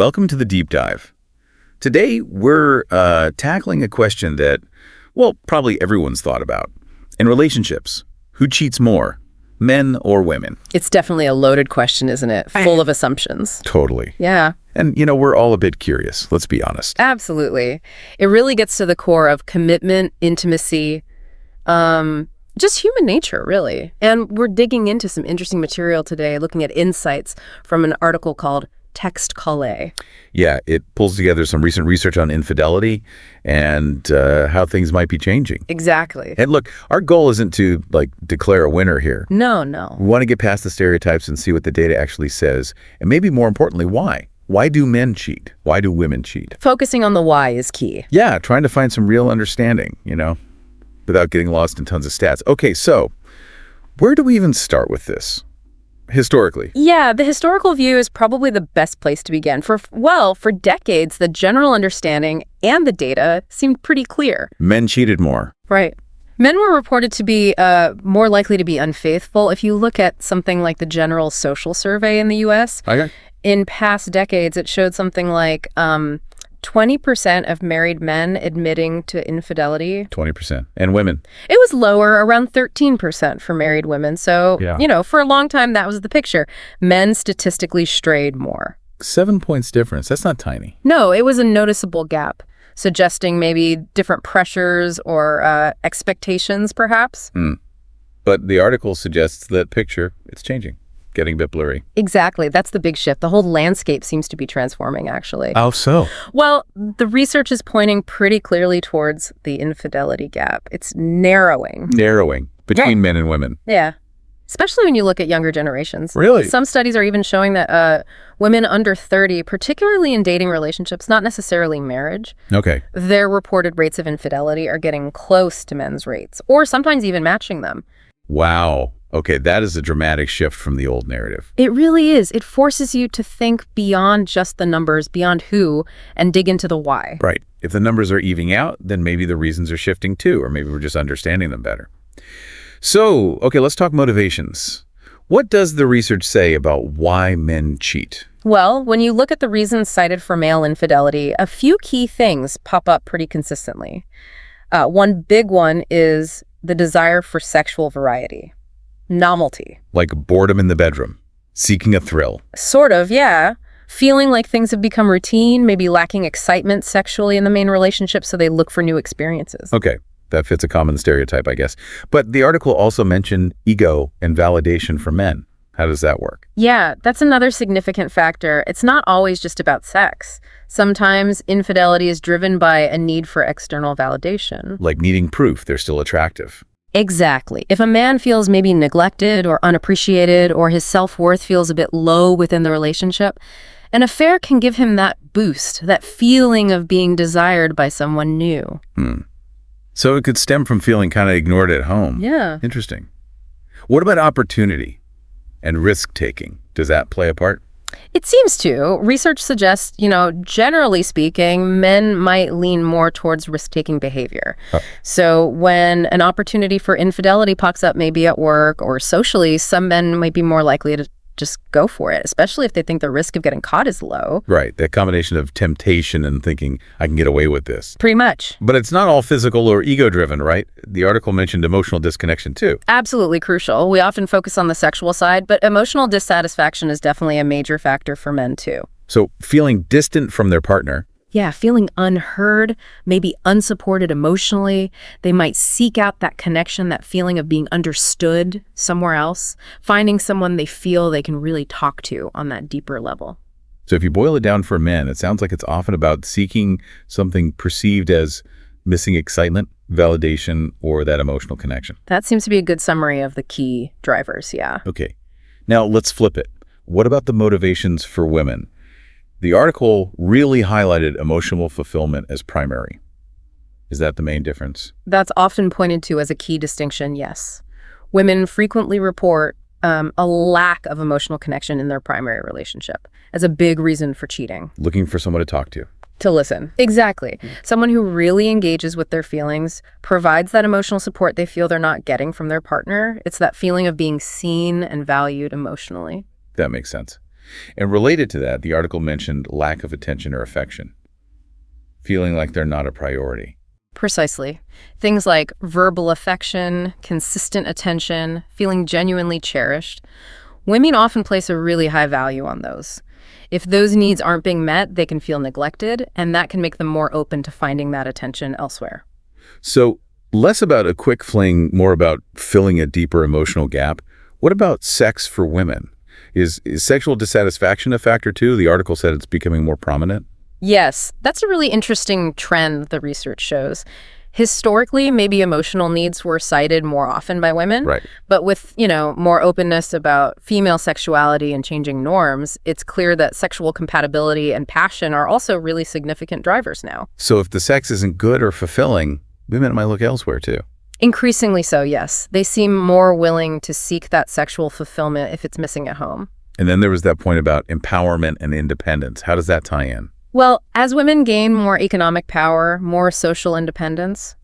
welcome to the Deep Dive. Today, we're tackling a question that, well, probably everyone's thought about. In relationships, who cheats more, men or women? It's definitely a loaded question, isn't it? Full of assumptions. Totally. Yeah. And, we're all a bit curious, let's be honest. Absolutely. It really gets to the core of commitment, intimacy, just human nature, really. And we're digging into some interesting material today, looking at insights from an article called Text Calais. Yeah, it pulls together some recent research on infidelity and how things might be changing. Exactly. And look, our goal isn't to, declare a winner here. No. We want to get past the stereotypes and see what the data actually says. And maybe more importantly, why? Why do men cheat? Why do women cheat? Focusing on the why is key. Yeah, trying to find some real understanding, without getting lost in tons of stats. Okay, so where do we even start with this? Historically. Yeah, the historical view is probably the best place to begin. For decades, the general understanding and the data seemed pretty clear. Men cheated more. Right. Men were reported to be more likely to be unfaithful. If you look at something like the General Social Survey in the U.S., Okay. In past decades, it showed something like 20% of married men admitting to infidelity. 20%. And women? It was lower, around 13% for married women. So, yeah. For a long time, that was the picture. Men statistically strayed more. 7 points difference. That's not tiny. No, it was a noticeable gap, suggesting maybe different pressures or expectations, perhaps. But the article suggests that picture, it's changing, getting a bit blurry. Exactly. That's the big shift. The whole landscape seems to be transforming, actually. How so? Well, the research is pointing pretty clearly towards the infidelity gap. It's narrowing. Narrowing between men and women. Yeah. Especially when you look at younger generations. Really? Some studies are even showing that women under 30, particularly in dating relationships, not necessarily marriage, Okay. their reported rates of infidelity are getting close to men's rates, or sometimes even matching them. Wow. Okay, that is a dramatic shift from the old narrative. It really is. It forces you to think beyond just the numbers, beyond who, and dig into the why. Right. If the numbers are evening out, then maybe the reasons are shifting too, or maybe we're just understanding them better. So, okay, let's talk motivations. What does the research say about why men cheat? Well, when you look at the reasons cited for male infidelity, a few key things pop up pretty consistently. One big one is the desire for sexual variety. Novelty. Like boredom in the bedroom, seeking a thrill. Sort of, yeah. Feeling like things have become routine, maybe lacking excitement sexually in the main relationship, so they look for new experiences. Okay, that fits a common stereotype, I guess. But the article also mentioned ego and validation for men. How does that work? Yeah, that's another significant factor. It's not always just about sex. Sometimes infidelity is driven by a need for external validation. Like needing proof they're still attractive. Exactly. If a man feels maybe neglected or unappreciated, or his self-worth feels a bit low within the relationship, an affair can give him that boost, that feeling of being desired by someone new. So it could stem from feeling kind of ignored at home. Yeah. Interesting. What about opportunity and risk-taking? Does that play a part? It seems to. Research suggests, generally speaking, men might lean more towards risk-taking behavior. So when an opportunity for infidelity pops up, maybe at work or socially, some men might be more likely to just go for it, especially if they think the risk of getting caught is low. Right, that combination of temptation and thinking, I can get away with this. Pretty much. But it's not all physical or ego-driven, right? The article mentioned emotional disconnection, too. Absolutely crucial. We often focus on the sexual side, but emotional dissatisfaction is definitely a major factor for men, too. So feeling distant from their partner. Yeah, feeling unheard, maybe unsupported emotionally. They might seek out that connection, that feeling of being understood somewhere else, finding someone they feel they can really talk to on that deeper level. So if you boil it down for men, it sounds like it's often about seeking something perceived as missing excitement, validation, or that emotional connection. That seems to be a good summary of the key drivers, yeah. Okay. Now let's flip it. What about the motivations for women? The article really highlighted emotional fulfillment as primary. Is that the main difference? That's often pointed to as a key distinction, yes. Women frequently report a lack of emotional connection in their primary relationship as a big reason for cheating. Looking for someone to talk to. To listen. Exactly. Someone who really engages with their feelings, provides that emotional support they feel they're not getting from their partner. It's that feeling of being seen and valued emotionally. That makes sense. And related to that, the article mentioned lack of attention or affection, feeling like they're not a priority. Precisely. Things like verbal affection, consistent attention, feeling genuinely cherished. Women often place a really high value on those. If those needs aren't being met, they can feel neglected, and that can make them more open to finding that attention elsewhere. So less about a quick fling, more about filling a deeper emotional gap. What about sex for women? Is sexual dissatisfaction a factor too? The article said it's becoming more prominent. Yes, that's a really interesting trend the research shows. Historically, maybe emotional needs were cited more often by women. Right. But with, more openness about female sexuality and changing norms, it's clear that sexual compatibility and passion are also really significant drivers now. So if the sex isn't good or fulfilling, women might look elsewhere too. Increasingly so, yes. They seem more willing to seek that sexual fulfillment if it's missing at home. And then there was that point about empowerment and independence. How does that tie in? Well, as women gain more economic power, more social independence,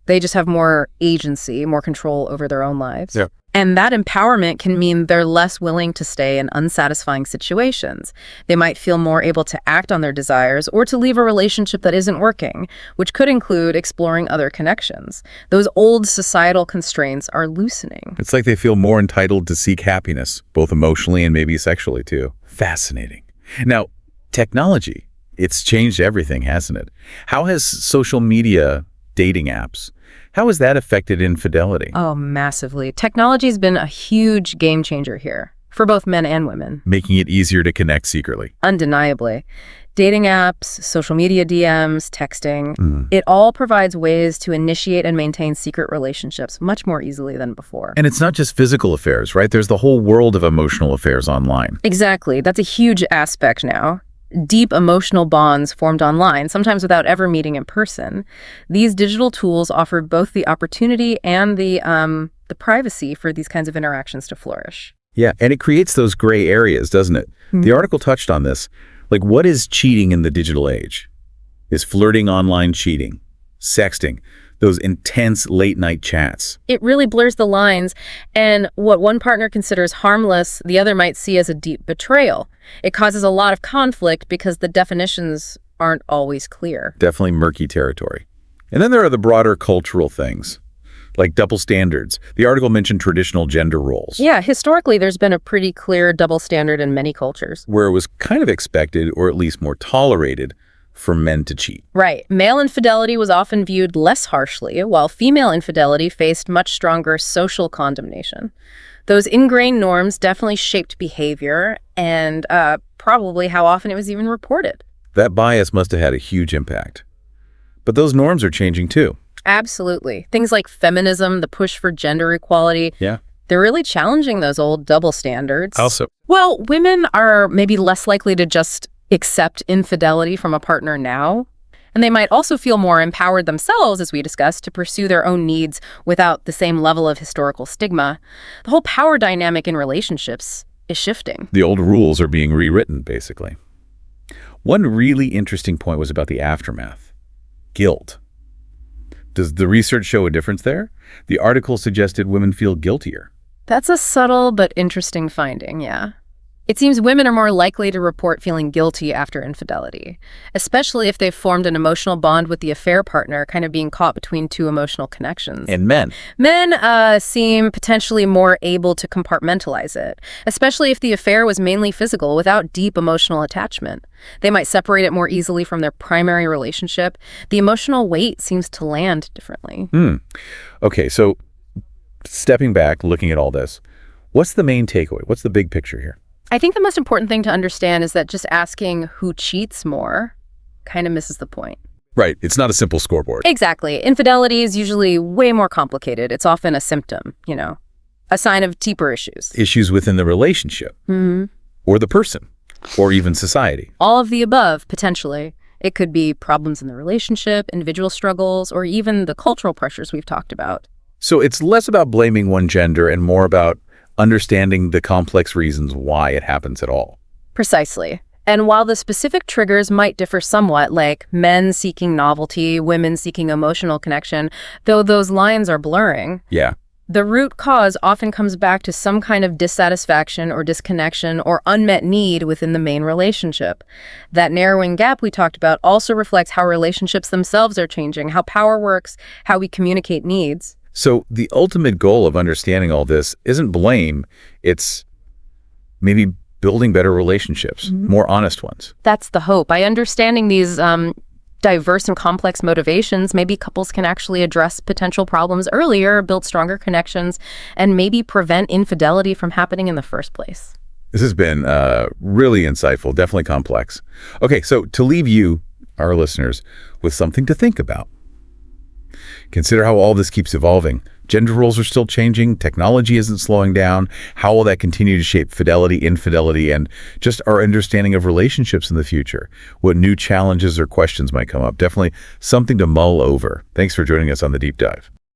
they just have more agency, more control over their own lives. Yeah. And that empowerment can mean they're less willing to stay in unsatisfying situations. They might feel more able to act on their desires or to leave a relationship that isn't working, which could include exploring other connections. Those old societal constraints are loosening. It's like they feel more entitled to seek happiness, both emotionally and maybe sexually too. Fascinating. Now, technology, it's changed everything, hasn't it? How has social media, dating apps, how has that affected infidelity? Oh, massively. Technology's been a huge game changer here for both men and women. Making it easier to connect secretly. Undeniably. Dating apps, social media DMs, texting, it all provides ways to initiate and maintain secret relationships much more easily than before. And it's not just physical affairs, right? There's the whole world of emotional affairs online. Exactly. That's a huge aspect now. Deep emotional bonds formed online, sometimes without ever meeting in person. These digital tools offer both the opportunity and the privacy for these kinds of interactions to flourish. Yeah, and it creates those gray areas, doesn't it? The article touched on this. Like, what is cheating in the digital age? Is flirting online cheating? Sexting? Those intense late-night chats? It really blurs the lines, and what one partner considers harmless, the other might see as a deep betrayal. It causes a lot of conflict because the definitions aren't always clear. Definitely murky territory. And then there are the broader cultural things, like double standards. The article mentioned traditional gender roles. Yeah, historically, there's been a pretty clear double standard in many cultures. Where it was kind of expected, or at least more tolerated, for men to cheat. Right. Male infidelity was often viewed less harshly, while female infidelity faced much stronger social condemnation. Those ingrained norms definitely shaped behavior and probably how often it was even reported. That bias must have had a huge impact. But those norms are changing too. Absolutely. Things like feminism, the push for gender equality, Yeah. they're really challenging those old double standards. Also, Well, women are maybe less likely to just accept infidelity from a partner now. And they might also feel more empowered themselves, as we discussed, to pursue their own needs without the same level of historical stigma. The whole power dynamic in relationships is shifting. the old rules are being rewritten, basically. One really interesting point was about the aftermath. Guilt. Does the research show a difference there? The article suggested women feel guiltier. That's a subtle but interesting finding, yeah. It seems women are more likely to report feeling guilty after infidelity, especially if they've formed an emotional bond with the affair partner, kind of being caught between two emotional connections. And men. Men seem potentially more able to compartmentalize it, especially if the affair was mainly physical without deep emotional attachment. They might separate it more easily from their primary relationship. The emotional weight seems to land differently. Okay, so stepping back, looking at all this, what's the main takeaway? What's the big picture here? I think the most important thing to understand is that just asking who cheats more kind of misses the point. Right, it's not a simple scoreboard. Exactly. Infidelity is usually way more complicated. It's often a symptom, a sign of deeper issues. Issues within the relationship, or the person, or even society. All of the above, potentially. It could be problems in the relationship, individual struggles, or even the cultural pressures we've talked about. So it's less about blaming one gender and more about understanding the complex reasons why it happens at all. Precisely. And while the specific triggers might differ somewhat, like men seeking novelty, women seeking emotional connection, though those lines are blurring, Yeah. The root cause often comes back to some kind of dissatisfaction or disconnection or unmet need within the main relationship. That narrowing gap we talked about also reflects how relationships themselves are changing, how power works, how we communicate needs. So the ultimate goal of understanding all this isn't blame, it's maybe building better relationships, more honest ones. That's the hope. By understanding these diverse and complex motivations, maybe couples can actually address potential problems earlier, build stronger connections, and maybe prevent infidelity from happening in the first place. This has been really insightful, definitely complex. Okay, so to leave you, our listeners, with something to think about. Consider how all this keeps evolving. Gender roles are still changing. Technology isn't slowing down. How will that continue to shape fidelity, infidelity, and just our understanding of relationships in the future? What new challenges or questions might come up? Definitely something to mull over. Thanks for joining us on The Deep Dive.